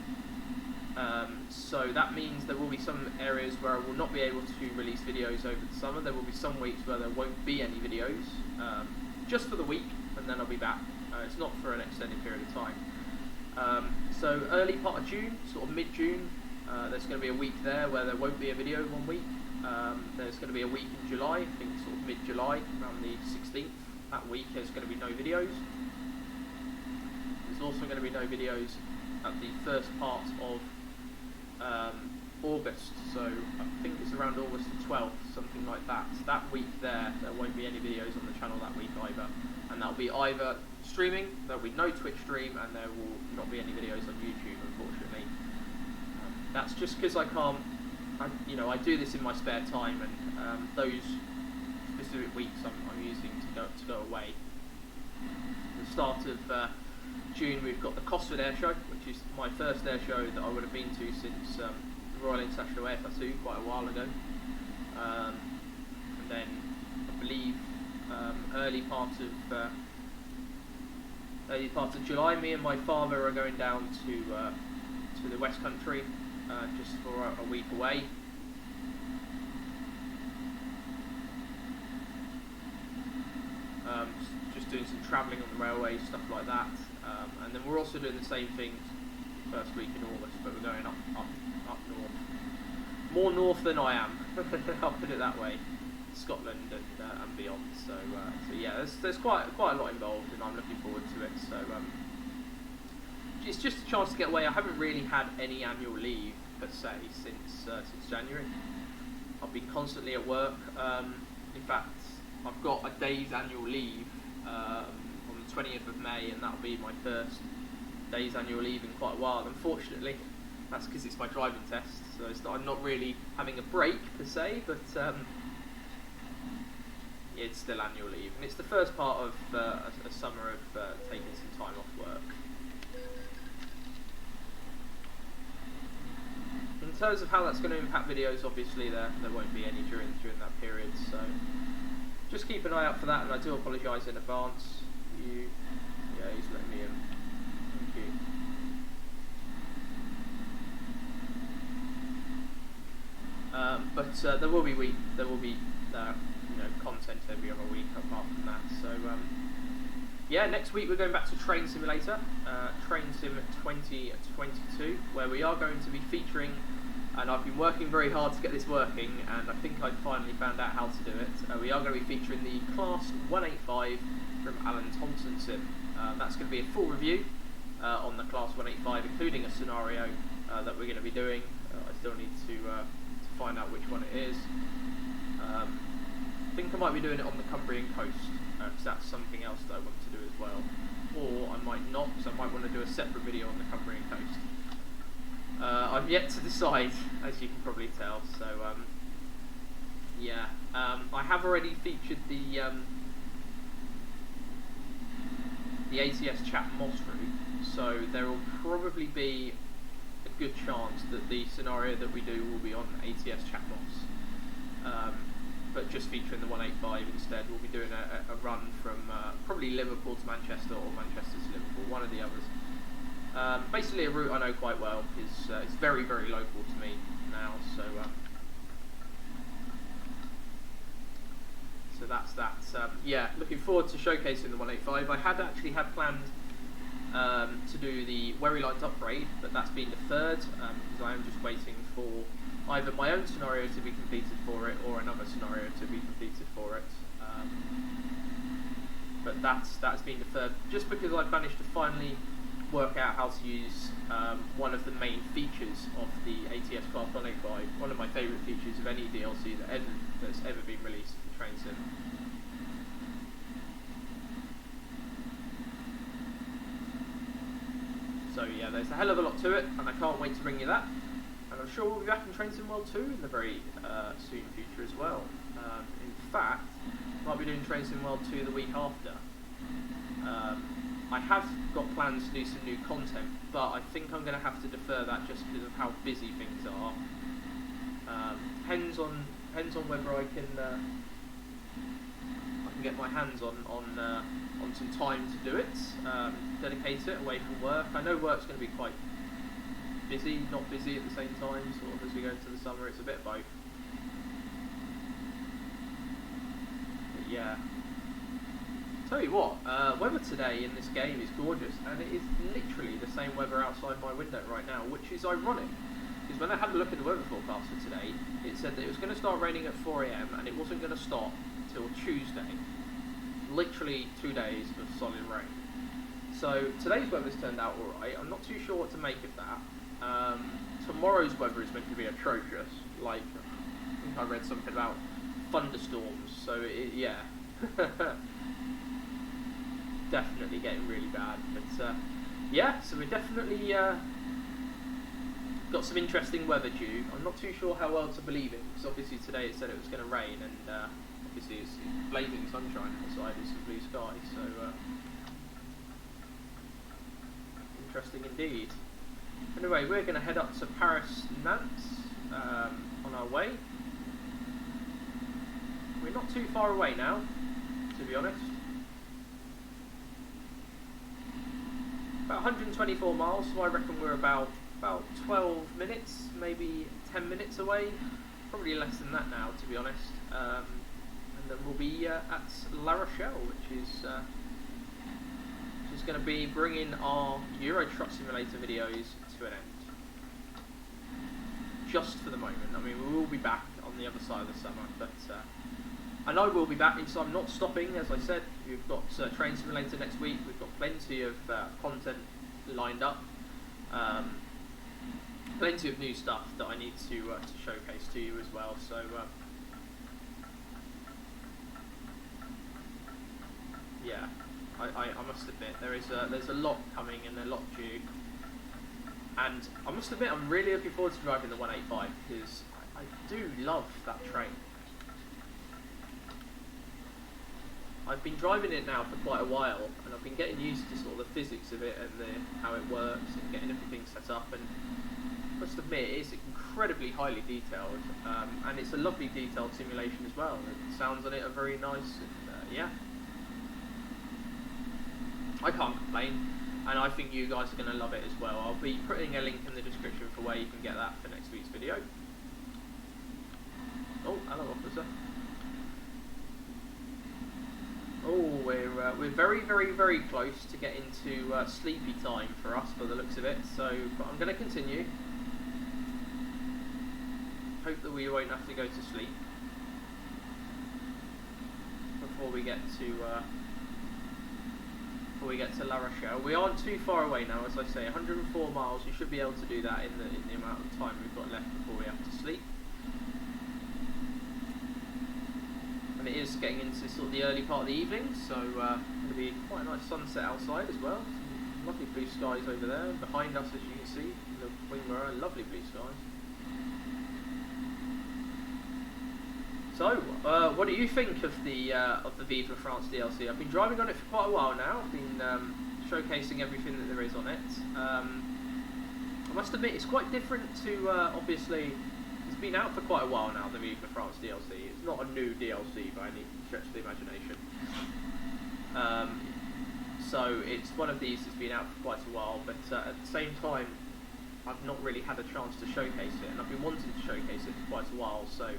So that means there will be some areas where I will not be able to release videos over the summer. There will be some weeks where there won't be any videos, just for the week, and then I'll be back. It's not for an extended period of time. So early part of June, sort of mid-June, there's going to be a week there where there won't be a video 1 week. There's going to be a week in July, I think sort of mid-July, around the 16th. That week there's going to be no videos. There's also going to be no videos at the first part of August, so I think it's around August the 12th, something like that. So that week there won't be any videos on the channel that week either, and that'll be either streaming, there'll be no Twitch stream, and there will not be any videos on YouTube, unfortunately. That's just because I can't, I do this in my spare time, and those specific weeks I'm using to go away. At the start of June, we've got the Cosford Air Show, which is my first air show that I would have been to since the Royal International Air Tattoo quite a while ago. And then I believe early part of July, me and my father are going down to the West Country just for a week away. Just doing some travelling on the railway, stuff like that. And then we're also doing the same thing first week in August, but we're going up north. More north than I am, I'll put it that way. Scotland and beyond. So yeah, there's quite a lot involved, and I'm looking forward to it. So it's just a chance to get away. I haven't really had any annual leave per se since January. I've been constantly at work. In fact, I've got a day's annual leave on the 20th of May, and that'll be my first day's annual leave in quite a while. Unfortunately, that's because it's my driving test, so I'm not really having a break per se, but it's still annual leave, and it's the first part of a summer of taking some time off work. In terms of how that's going to impact videos, obviously there won't be any during that period, so just keep an eye out for that, and I do apologise in advance. Yeah, he's letting me in. Thank you. But there will be content every other week apart from that. So yeah, next week we're going back to Train Simulator, Train Sim 2022, where we are going to be featuring, and I've been working very hard to get this working, and I think I finally found out how to do it. We are going to be featuring the Class 185 from Alan Thompson Sim. That's going to be a full review on the Class 185, including a scenario that we're going to be doing. I still need to find out which one it is. I think I might be doing it on the Cumbrian coast, because that's something else that I want to do as well. Or I might not, because I might want to do a separate video on the Cumbrian coast. I've yet to decide, as you can probably tell. So yeah, I have already featured the ATS chat Moss route, so there will probably be a good chance that the scenario that we do will be on ATS chat Moss. But just featuring the 185 instead. We'll be doing a run from probably Liverpool to Manchester, or Manchester to Liverpool, one of the others. Basically a route I know quite well, because it's very, very local to me now, so that's that. Yeah, looking forward to showcasing the 185. I had actually had planned to do the Wherry Lines upgrade, but that's been deferred, because I am just waiting for either my own scenario to be completed for it, or another scenario to be completed for it. But that's been deferred, just because I've managed to finally work out how to use one of the main features of the ATS Class 185, one of my favourite features of any DLC that's ever been released for Train Sim. So yeah, there's a hell of a lot to it, and I can't wait to bring you that. And I'm sure we'll be back in Train Sim World 2 in the very soon future as well. In fact, might be doing Train Sim World 2 the week after. I have got plans to do some new content, but I think I'm going to have to defer that just because of how busy things are. Depends on whether I can get my hands on some time to do it, dedicate it away from work. I know work's going to be quite busy, not busy at the same time, sort of as we go into the summer. It's a bit of both. But yeah. Tell you what, weather today in this game is gorgeous, and it is literally the same weather outside my window right now, which is ironic, because when I had a look at the weather forecast for today, it said that it was going to start raining at 4 AM and it wasn't going to stop till Tuesday. Literally 2 days of solid rain. So today's weather's turned out alright. I'm not too sure what to make of that. Tomorrow's weather is meant to be atrocious. Like, I think I read something about thunderstorms, so yeah. Definitely getting really bad, but yeah, so we're definitely got some interesting weather due. I'm not too sure how well to believe it, because obviously today it said it was going to rain, and obviously it's blazing sunshine outside, it's a blue sky, so interesting indeed. Anyway, we're going to head up to Paris-Nantes on our way. We're not too far away now, to be honest. About 124 miles, so I reckon we're about 12 minutes, maybe 10 minutes away. Probably less than that now, to be honest. And then we'll be at La Rochelle, which is going to be bringing our Euro Truck Simulator videos to an end. Just for the moment. I mean, we will be back on the other side of the summer, but and I will be back, so I'm not stopping. As I said, we've got Train Simulator next week. We've got plenty of content lined up, plenty of new stuff that I need to showcase to you as well. So yeah, I must admit there's a lot coming and a lot due, and I must admit I'm really looking forward to driving the 185, because I do love that train. I've been driving it now for quite a while, and I've been getting used to sort of the physics of it and how it works and getting everything set up, and I must admit it's incredibly highly detailed, and it's a lovely detailed simulation as well. The sounds on it are very nice, and yeah, I can't complain, and I think you guys are going to love it as well. I'll be putting a link in the description for where you can get that for next week's video. Oh, hello, officer. Oh, we're very, very, very close to getting to sleepy time for us, by the looks of it. So, but I'm going to continue. Hope that we won't have to go to sleep before we get to La Rochelle. We aren't too far away now, as I say, 104 miles. You should be able to do that in the amount of time we've got left before we have to sleep. And it is getting into sort of the early part of the evening, so going to be quite a nice sunset outside as well. Some lovely blue skies over there. Behind us, as you can see, the wing mirror, lovely blue skies. So, what do you think of the Vive La France DLC? I've been driving on it for quite a while now. I've been showcasing everything that there is on it. I must admit, it's quite different to, obviously, it's been out for quite a while now, the Vive La France DLC. It's not a new DLC by any stretch of the imagination. So it's one of these that's been out for quite a while, but at the same time, I've not really had a chance to showcase it, and I've been wanting to showcase it for quite a while, so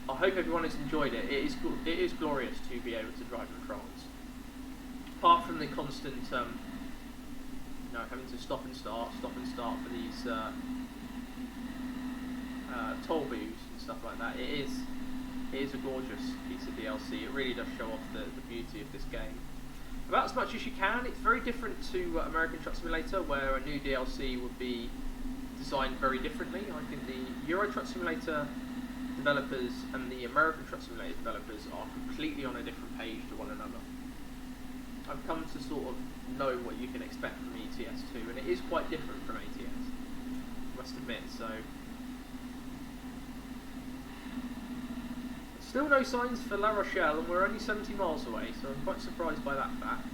I hope everyone has enjoyed it. It is glorious to be able to drive in France. Apart from the constant, having to stop and start for these toll booths and stuff like that. It is a gorgeous piece of DLC. It really does show off the beauty of this game. About as much as you can. It's very different to American Truck Simulator, where a new DLC would be designed very differently. I think the Euro Truck Simulator developers and the American Truck Simulator developers are completely on a different page to one another. I've come to sort of know what you can expect from ETS2, and it is quite different from ATS, I must admit. So, still no signs for La Rochelle, and we're only 70 miles away, so I'm quite surprised by that fact.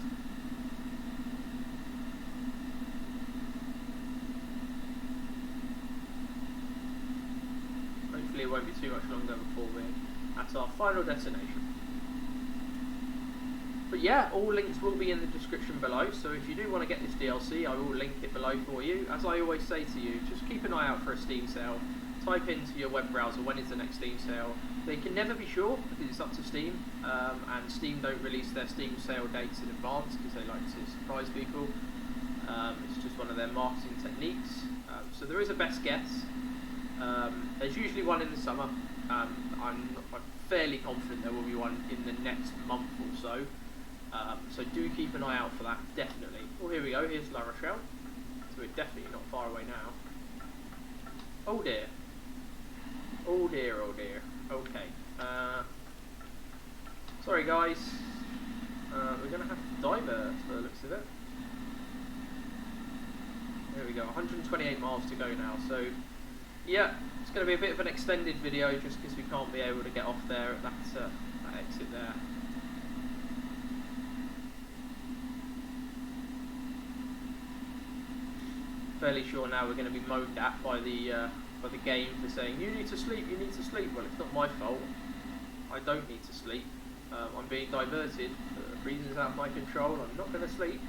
Hopefully it won't be too much longer before we're at our final destination. But yeah, all links will be in the description below, so if you do want to get this DLC, I will link it below for you. As I always say to you, just keep an eye out for a Steam sale. Type into your web browser when is the next Steam sale. They can never be sure because it's up to Steam, and Steam don't release their Steam sale dates in advance because they like to surprise people. It's just one of their marketing techniques. So there is a best guess. There's usually one in the summer. I'm fairly confident there will be one in the next month or so. So do keep an eye out for that, definitely. Oh, here we go, here's La Rochelle. So we're definitely not far away now. Oh dear. Oh dear, oh dear. Okay. Sorry guys. We're going to have to divert for the looks of it. There we go, 128 miles to go now. So, yeah, it's going to be a bit of an extended video just because we can't be able to get off there at that exit there. Fairly sure now we're going to be moaned at by the game for saying you need to sleep, you need to sleep. Well, it's not my fault. I don't need to sleep. I'm being diverted for reasons out of my control. I'm not going to sleep.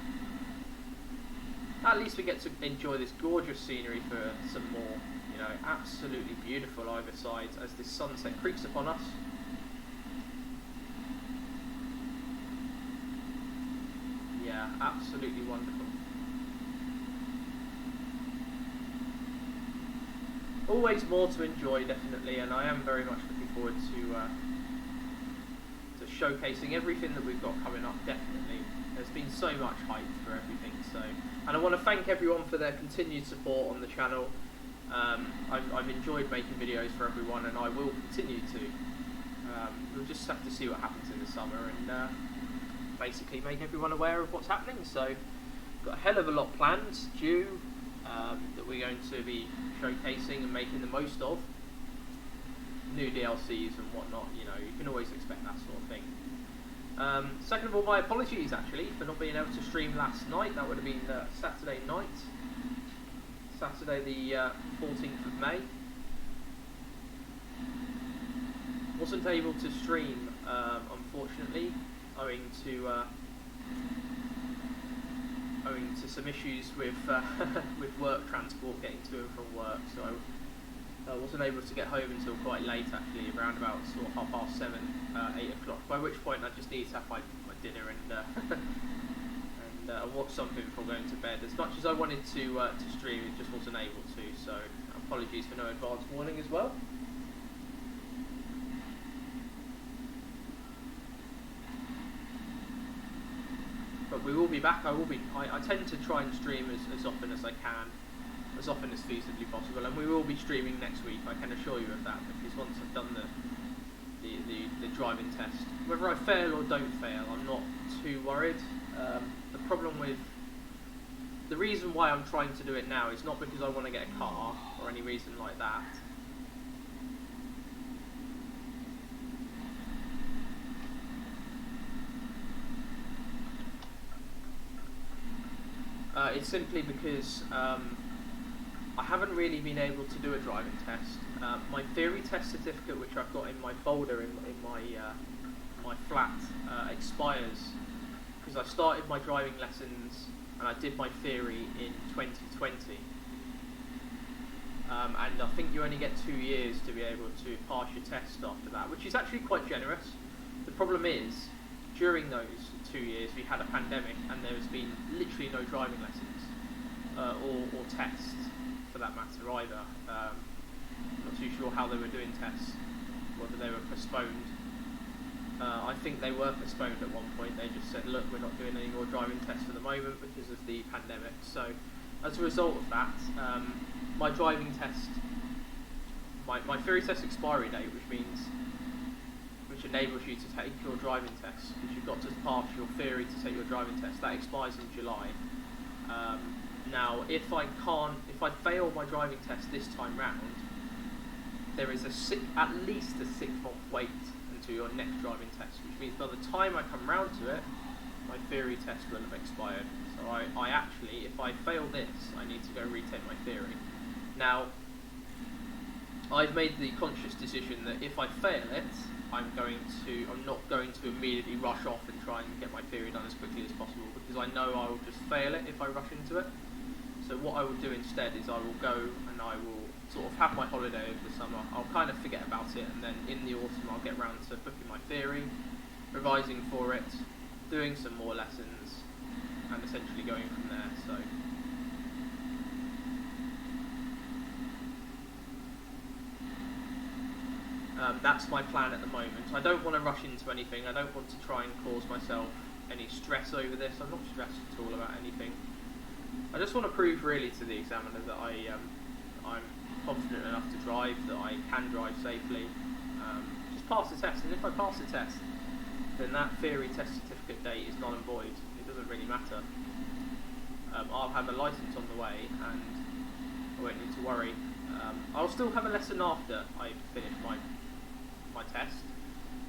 At least we get to enjoy this gorgeous scenery for some more. You know, absolutely beautiful either side as this sunset creeps upon us. Yeah, absolutely wonderful. Always more to enjoy, definitely, and I am very much looking forward to showcasing everything that we've got coming up, definitely. There's been so much hype for everything, so... And I want to thank everyone for their continued support on the channel. I've enjoyed making videos for everyone, and I will continue to. We'll just have to see what happens in the summer, and basically make everyone aware of what's happening. So, got a hell of a lot planned, due, that we're going to be showcasing and making the most of. New DLCs and whatnot, you know, you can always expect that sort of thing. Second of all, my apologies actually for not being able to stream last night. That would have been Saturday night, Saturday the 14th of May. Wasn't able to stream, unfortunately, owing to some issues with with work transport, getting to and from work. So I wasn't able to get home until quite late actually, around about sort of 7:30, 8 o'clock, by which point I just needed to have my dinner and and watch something before going to bed. As much as I wanted to stream, it just wasn't able to, so apologies for no advance warning as well. But we will be back. I tend to try and stream as often as I can, as often as feasibly possible, and we will be streaming next week, I can assure you of that, because once I've done the driving test, whether I fail or don't fail, I'm not too worried. The problem with, the reason why I'm trying to do it now is not because I want to get a car or any reason like that. It's simply because I haven't really been able to do a driving test. My theory test certificate, which I've got in my folder in my flat, expires because I started my driving lessons and I did my theory in 2020. And I think you only get 2 years to be able to pass your test after that, which is actually quite generous. The problem is, during those 2 years we had a pandemic and there has been literally no driving lessons or tests for that matter either. Not too sure how they were doing tests, whether they were postponed. I think they were postponed at one point. They just said, look, we're not doing any more driving tests for the moment because of the pandemic. So as a result of that, my driving test, my theory test expiry date, which enables you to take your driving test, because you've got to pass your theory to take your driving test, that expires in July. Now, if I fail my driving test this time round, there is at least a 6-month wait until your next driving test, which means by the time I come round to it, my theory test will have expired. So I actually, if I fail this, I need to go retake my theory. Now, I've made the conscious decision that if I fail it, I'm not going to immediately rush off and try and get my theory done as quickly as possible, because I know I will just fail it if I rush into it. So what I will do instead is I will go and I will sort of have my holiday over the summer. I'll kind of forget about it, and then in the autumn I'll get round to booking my theory, revising for it, doing some more lessons, and essentially going from there. So that's my plan at the moment. I don't want to rush into anything. I don't want to try and cause myself any stress over this. I'm not stressed at all about anything. I just want to prove really to the examiner that I'm confident enough to drive, that I can drive safely. Just pass the test, and if I pass the test, then that theory test certificate date is null and void. It doesn't really matter. I'll have a license on the way, and I won't need to worry. I'll still have a lesson after I finish my test.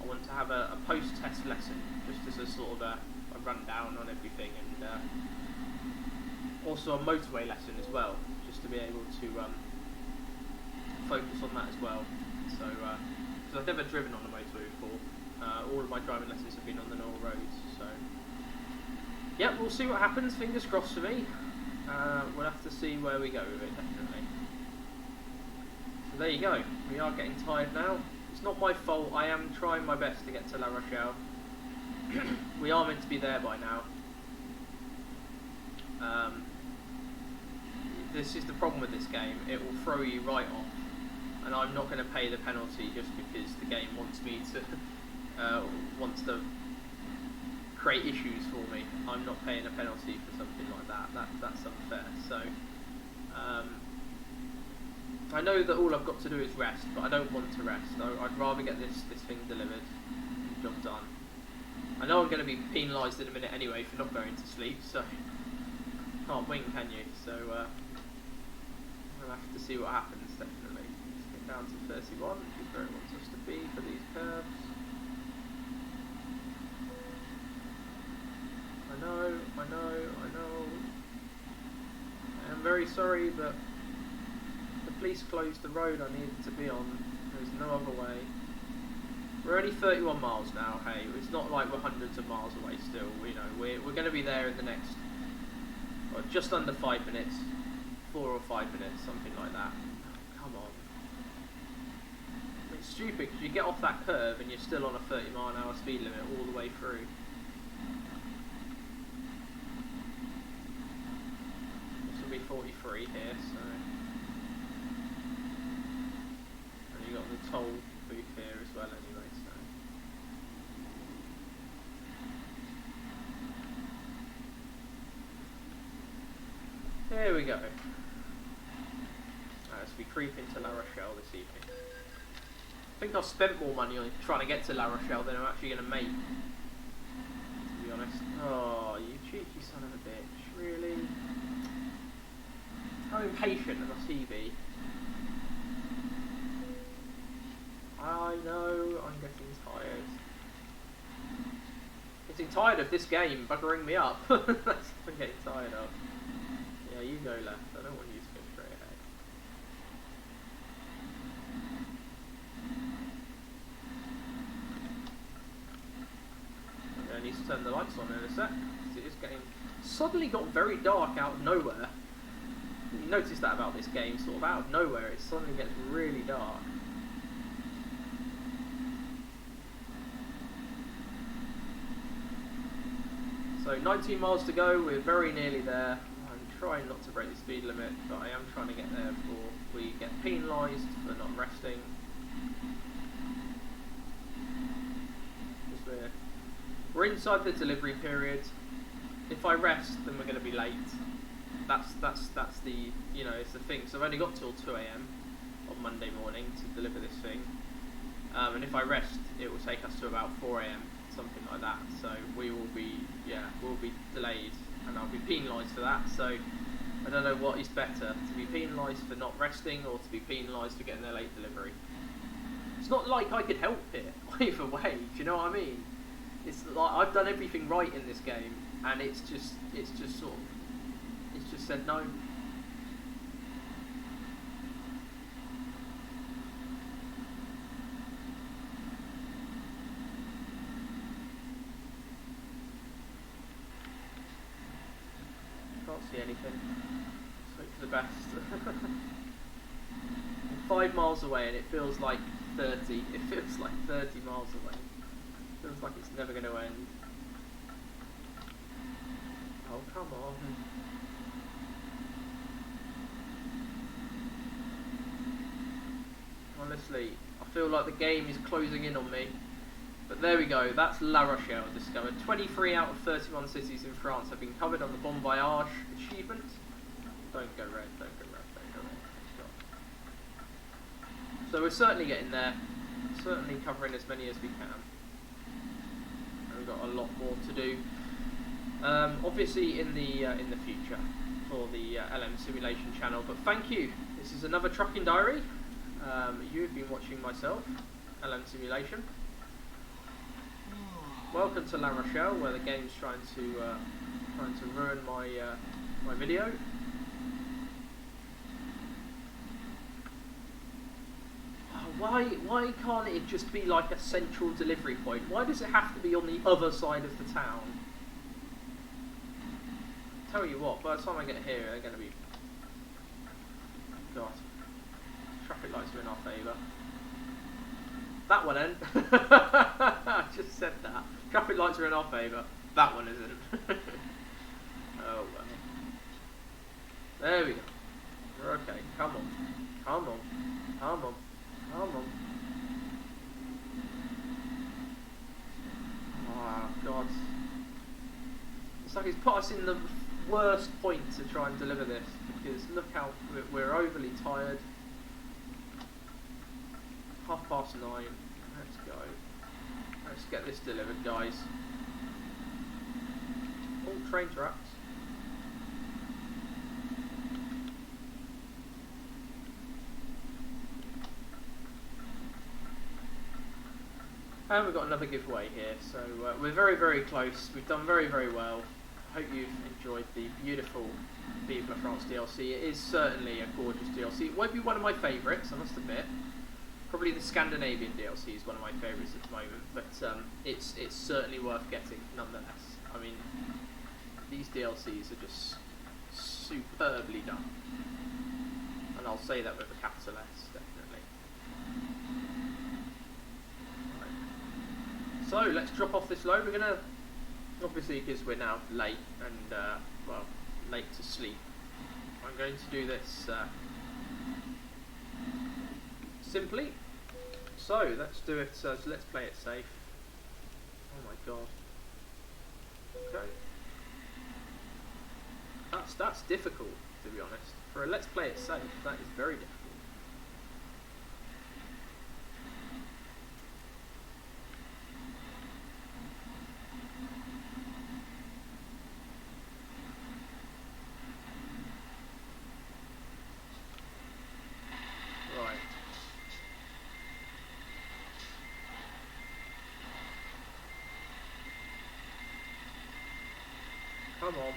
I want to have a post-test lesson, just as a sort of a rundown on everything, and also a motorway lesson as well, just to be able to focus on that as well. So, because I've never driven on a motorway before, all of my driving lessons have been on the normal roads. So, yeah, we'll see what happens. Fingers crossed for me. We'll have to see where we go with it, definitely. So there you go. We are getting tired now. It's not my fault. I am trying my best to get to La Rochelle. We are meant to be there by now. This is the problem with this game. It will throw you right off, and I'm not going to pay the penalty just because the game wants me to wants to create issues for me. I'm not paying a penalty for something like that. That's unfair. So I know that all I've got to do is rest, but I don't want to rest. I'd rather get this thing delivered and job done. I know I'm going to be penalised in a minute anyway for not going to sleep, so can't win, can you? So we'll have to see what happens, definitely. Let's get down to 31, which is where it wants us to be for these curves. I know. I am very sorry, but the police closed the road I needed to be on. There's no other way. We're only 31 miles now, hey. It's not like we're hundreds of miles away still. We're going to be there in the next, just under 5 minutes. 4 or 5 minutes, something like that. Come on. stupid because you get off that curve and you're still on a 30-mile-an-hour speed limit all the way through. This will be 43 here, so... And you got the toll booth here as well anyway, so... There we go. As we creep into La Rochelle this evening. I think I've spent more money on trying to get to La Rochelle than I'm actually going to make. To be honest. Oh, you cheeky son of a bitch. Really? How impatient must he be? I know, I'm getting tired. Getting tired of this game buggering me up. That's what I'm getting tired of. Yeah, you go left. I don't want you to go straight ahead. I need to turn the lights on in a sec. It is getting suddenly got very dark out of nowhere. You notice that about this game, sort of out of nowhere, it suddenly gets really dark. So 19 miles to go, we're very nearly there. I'm trying not to break the speed limit, but I am trying to get there before we get penalised for not resting. Because we're inside the delivery period. If I rest, then we're going to be late. That's the, you know, it's the thing. So I've only got till 2 AM on Monday morning to deliver this thing. And if I rest, it will take us to about 4 AM, something like that. So we will be, we'll be delayed, and I'll be penalised for that. So I don't know what is better, to be penalised for not resting or to be penalised for getting their late delivery. It's not like I could help it either way. Do you know what I mean? It's like I've done everything right in this game, and it's just sort of, it's just said no. Can't see anything. Let's hope for the best. I'm 5 miles away and it feels like 30. It feels like 30 miles away. It feels like it's never going to end. Oh, come on. Honestly, I feel like the game is closing in on me. But there we go, that's La Rochelle discovered. 23 out of 31 cities in France have been covered on the Bon Voyage achievement. Don't go red, don't go red, don't go red. So we're certainly getting there. Certainly covering as many as we can. And we've got a lot more to do. Obviously in the future for the LM Simulation channel. But thank you. This is another trucking diary. You've been watching myself, LM Simulation. Welcome to La Rochelle, where the game's trying to ruin my my video. Why can't it just be like a central delivery point? Why does it have to be on the other side of the town? Tell you what, by the time I get here, they're going to be... God. Traffic lights are in our favour. That one ain't. I just said that. Traffic lights are in our favour. That one isn't. Oh well. There we go. We're okay. Come on. Come on. Come on. Come on. Oh God. It's like it's put us in the worst point to try and deliver this, because look how we're overly tired. 9:30. Let's go. Let's get this delivered, guys. All train tracks. And we've got another giveaway here, so we're very, very close. We've done very, very well. I hope you've enjoyed the beautiful Vive La France DLC. It is certainly a gorgeous DLC. It won't be one of my favourites, I must admit. Probably the Scandinavian DLC is one of my favourites at the moment, but it's certainly worth getting nonetheless. I mean, these DLCs are just superbly done, and I'll say that with a capital S, definitely. So let's drop off this load. We're gonna, obviously because we're now late and well, late to sleep, I'm going to do this simply. So let's do it, so let's play it safe. Oh my god. Okay. That's difficult, to be honest. For a let's play it safe, that is very difficult. Right. Come on.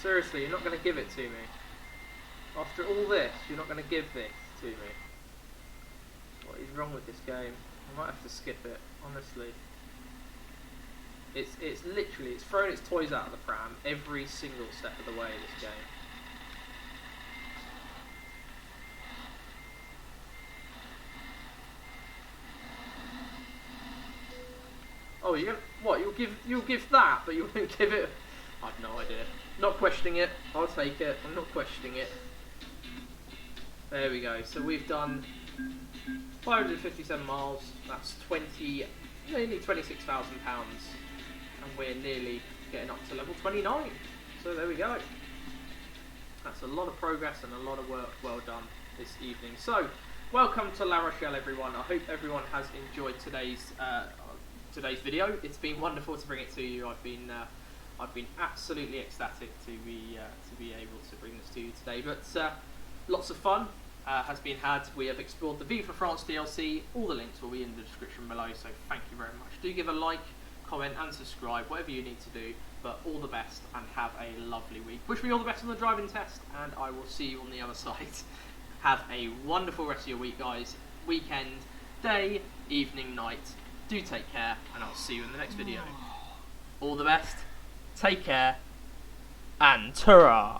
Seriously, you're not going to give it to me. After all this, you're not going to give this to me. What is wrong with this game? I might have to skip it, honestly. It's literally, it's throwing its toys out of the pram every single step of the way, this game. Oh, you're gonna, what? You'll give that, but you won't give it. I've no idea. Not questioning it. I'll take it. I'm not questioning it. There we go. So we've done 557 miles. That's nearly £26,000, and we're nearly getting up to level 29. So there we go. That's a lot of progress and a lot of work well done this evening. So welcome to La Rochelle, everyone. I hope everyone has enjoyed today's video. It's been wonderful to bring it to you. I've been absolutely ecstatic to be able to bring this to you today. But lots of fun has been had. We have explored the Vive La France DLC. All the links will be in the description below. So thank you very much. Do give a like, comment, and subscribe. Whatever you need to do. But all the best and have a lovely week. Wish me all the best on the driving test, and I will see you on the other side. Have a wonderful rest of your week, guys. Weekend, day, evening, night. Do take care, and I'll see you in the next video. All the best, take care, and ta-ra!